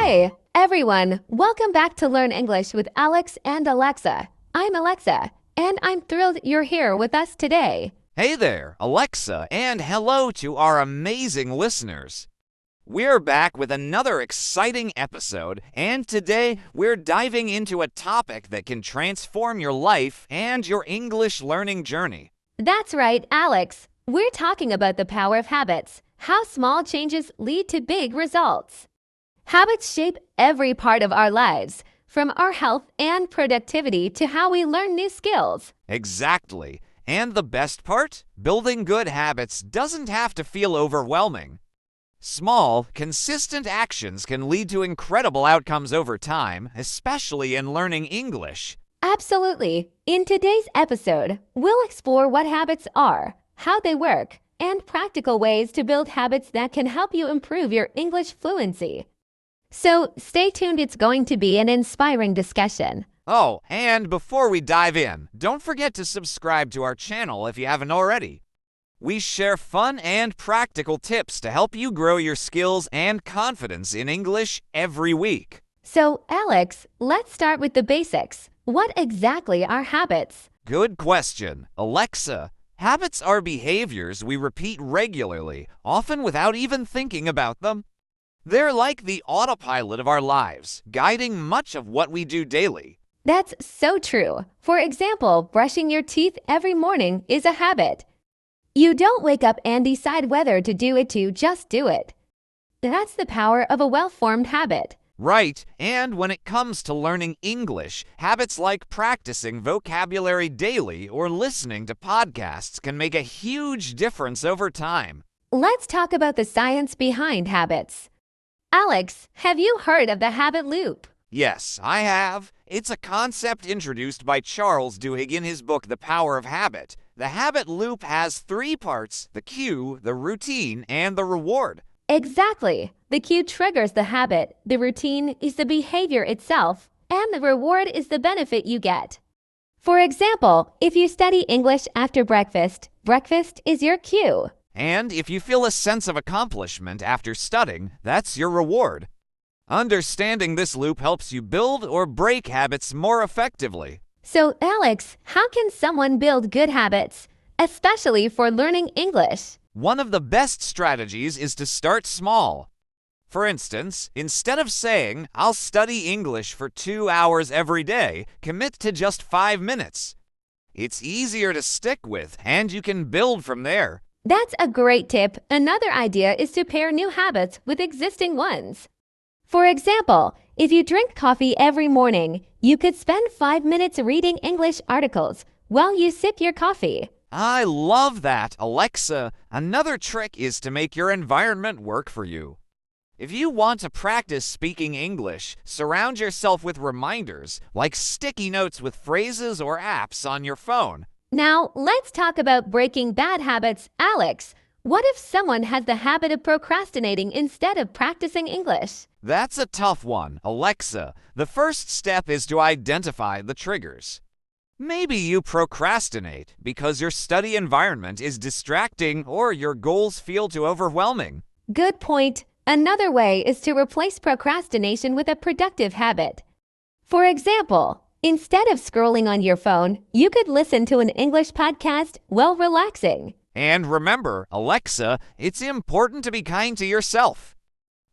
Hi, everyone. Welcome back to Learn English with Alex and Alexa. I'm Alexa, and I'm thrilled you're here with us today. Hey there, Alexa, and hello to our amazing listeners. We're back with another exciting episode, and today we're diving into a topic that can transform your life and your English learning journey. That's right, Alex. We're talking about the power of habits, how small changes lead to big results. Habits shape every part of our lives, from our health and productivity to how we learn new skills. Exactly. And the best part? Building good habits doesn't have to feel overwhelming. Small, consistent actions can lead to incredible outcomes over time, especially in learning English. Absolutely. In today's episode, we'll explore what habits are, how they work, and practical ways to build habits that can help you improve your English fluency. So stay tuned, it's going to be an inspiring discussion. Oh, and before we dive in, don't forget to subscribe to our channel if you haven't already. We share fun and practical tips to help you grow your skills and confidence in English every week. So, Alex, let's start with the basics. What exactly are habits? Good question. Alexa, habits are behaviors we repeat regularly, often without even thinking about them. They're like the autopilot of our lives, guiding much of what we do daily. That's so true. For example, brushing your teeth every morning is a habit. You don't wake up and decide whether to do it to just do it. That's the power of a well-formed habit. Right, and when it comes to learning English, habits like practicing vocabulary daily or listening to podcasts can make a huge difference over time. Let's talk about the science behind habits. Alex, have you heard of the habit loop? Yes, I have. It's a concept introduced by Charles Duhigg in his book, The Power of Habit. The habit loop has 3 parts: the cue, the routine, and the reward. Exactly. The cue triggers the habit, the routine is the behavior itself, and the reward is the benefit you get. For example, if you study English after breakfast, breakfast is your cue. And if you feel a sense of accomplishment after studying, that's your reward. Understanding this loop helps you build or break habits more effectively. So, Alex, how can someone build good habits, especially for learning English? One of the best strategies is to start small. For instance, instead of saying, "I'll study English for 2 hours every day," commit to just 5 minutes. It's easier to stick with, and you can build from there. That's a great tip. Another idea is to pair new habits with existing ones. For example, if you drink coffee every morning, you could spend 5 minutes reading English articles while you sip your coffee. I love that, Alexa. Another trick is to make your environment work for you. If you want to practice speaking English, surround yourself with reminders, like sticky notes with phrases or apps on your phone. Now, let's talk about breaking bad habits. Alex, what if someone has the habit of procrastinating instead of practicing English? That's a tough one, Alexa. The first step is to identify the triggers. Maybe you procrastinate because your study environment is distracting or your goals feel too overwhelming. Good point. Another way is to replace procrastination with a productive habit. For example, instead of scrolling on your phone, you could listen to an English podcast while relaxing. And remember, Alexa, it's important to be kind to yourself.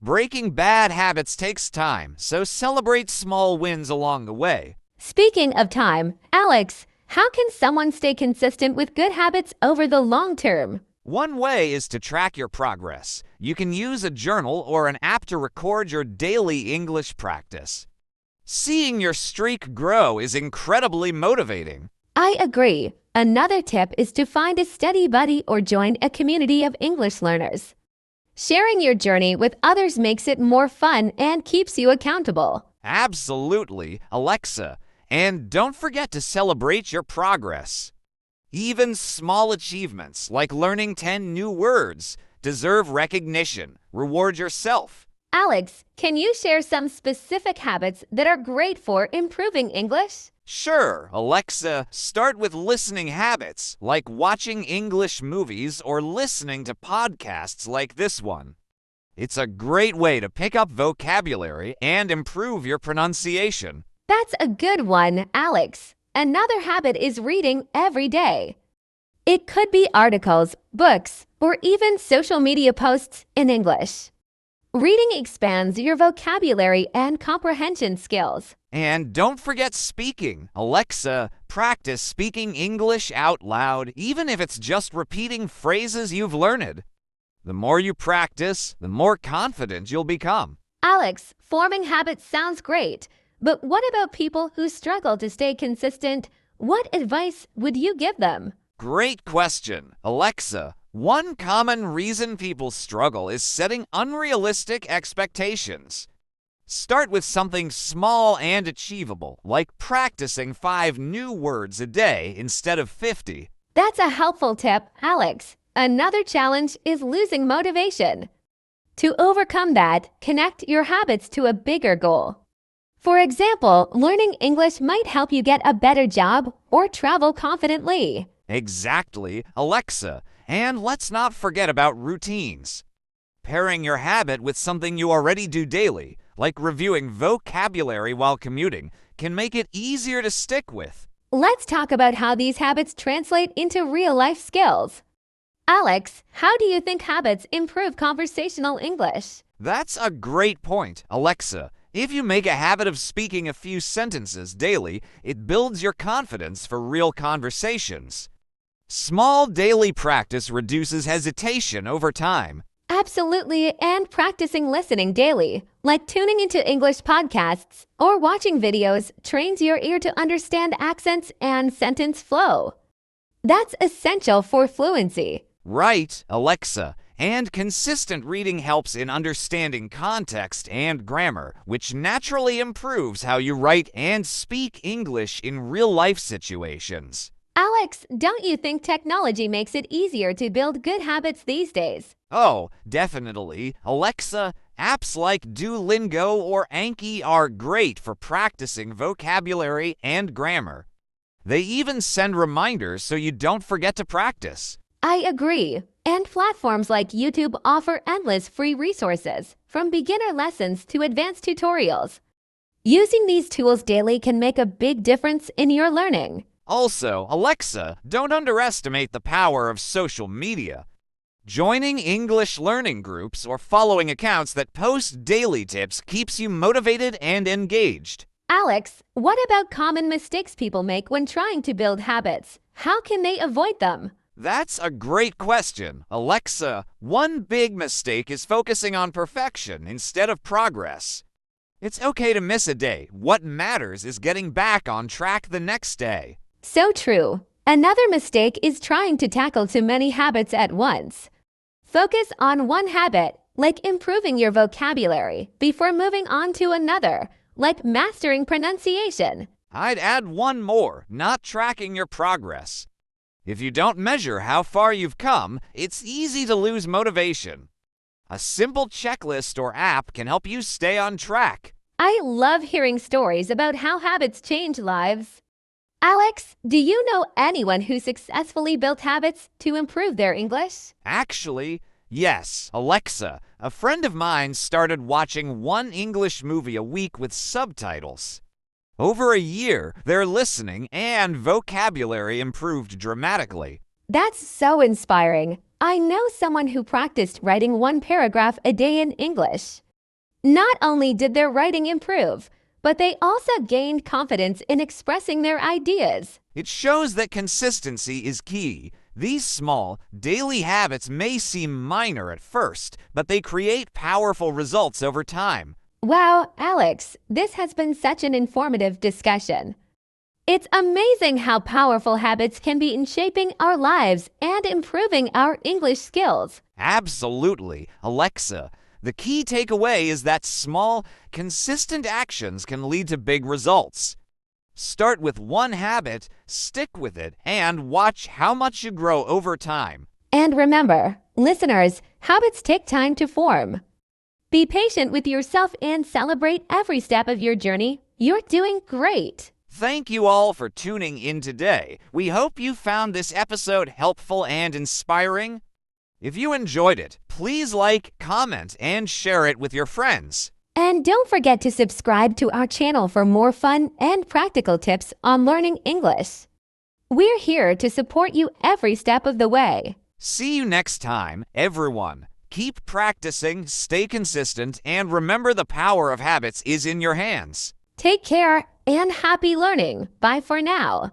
Breaking bad habits takes time, so celebrate small wins along the way. Speaking of time, Alex, how can someone stay consistent with good habits over the long term? One way is to track your progress. You can use a journal or an app to record your daily English practice. Seeing your streak grow is incredibly motivating. I agree. Another tip is to find a study buddy or join a community of English learners. Sharing your journey with others makes it more fun and keeps you accountable. Absolutely, Alexa. And don't forget to celebrate your progress. Even small achievements, like learning 10 new words, deserve recognition. Reward yourself. Alex, can you share some specific habits that are great for improving English? Sure, Alexa, start with listening habits, like watching English movies or listening to podcasts like this one. It's a great way to pick up vocabulary and improve your pronunciation. That's a good one, Alex. Another habit is reading every day. It could be articles, books, or even social media posts in English. Reading expands your vocabulary and comprehension skills. And don't forget speaking. Alexa, practice speaking English out loud, even if it's just repeating phrases you've learned. The more you practice, the more confident you'll become. Alex, forming habits sounds great, but what about people who struggle to stay consistent? What advice would you give them? Great question. Alexa, one common reason people struggle is setting unrealistic expectations. Start with something small and achievable, like practicing 5 new words a day instead of 50. That's a helpful tip, Alex. Another challenge is losing motivation. To overcome that, connect your habits to a bigger goal. For example, learning English might help you get a better job or travel confidently. Exactly, Alexa. And let's not forget about routines. Pairing your habit with something you already do daily, like reviewing vocabulary while commuting, can make it easier to stick with. Let's talk about how these habits translate into real-life skills. Alex, how do you think habits improve conversational English? That's a great point, Alexa. If you make a habit of speaking a few sentences daily, it builds your confidence for real conversations. Small daily practice reduces hesitation over time. Absolutely, and practicing listening daily, like tuning into English podcasts or watching videos, trains your ear to understand accents and sentence flow. That's essential for fluency. Right, Alexa. And consistent reading helps in understanding context and grammar, which naturally improves how you write and speak English in real-life situations. Alex, don't you think technology makes it easier to build good habits these days? Oh, definitely. Alexa, apps like Duolingo or Anki are great for practicing vocabulary and grammar. They even send reminders so you don't forget to practice. I agree. And platforms like YouTube offer endless free resources, from beginner lessons to advanced tutorials. Using these tools daily can make a big difference in your learning. Also, Alexa, don't underestimate the power of social media. Joining English learning groups or following accounts that post daily tips keeps you motivated and engaged. Alex, what about common mistakes people make when trying to build habits? How can they avoid them? That's a great question. Alexa, one big mistake is focusing on perfection instead of progress. It's okay to miss a day. What matters is getting back on track the next day. So true. Another mistake is trying to tackle too many habits at once. Focus on one habit, like improving your vocabulary, before moving on to another, like mastering pronunciation. I'd add one more, not tracking your progress. If you don't measure how far you've come, it's easy to lose motivation. A simple checklist or app can help you stay on track. I love hearing stories about how habits change lives. Alex, do you know anyone who successfully built habits to improve their English? Actually, yes, Alexa. A friend of mine started watching one English movie a week with subtitles. Over a year, their listening and vocabulary improved dramatically. That's so inspiring. I know someone who practiced writing one paragraph a day in English. Not only did their writing improve, but they also gained confidence in expressing their ideas. It shows that consistency is key. These small, daily habits may seem minor at first, but they create powerful results over time. Wow, Alex, this has been such an informative discussion. It's amazing how powerful habits can be in shaping our lives and improving our English skills. Absolutely, Alexa. The key takeaway is that small, consistent actions can lead to big results. Start with one habit, stick with it, and watch how much you grow over time. And remember, listeners, habits take time to form. Be patient with yourself and celebrate every step of your journey. You're doing great. Thank you all for tuning in today. We hope you found this episode helpful and inspiring. If you enjoyed it, please like, comment, and share it with your friends. And don't forget to subscribe to our channel for more fun and practical tips on learning English. We're here to support you every step of the way. See you next time, everyone. Keep practicing, stay consistent, and remember the power of habits is in your hands. Take care and happy learning. Bye for now.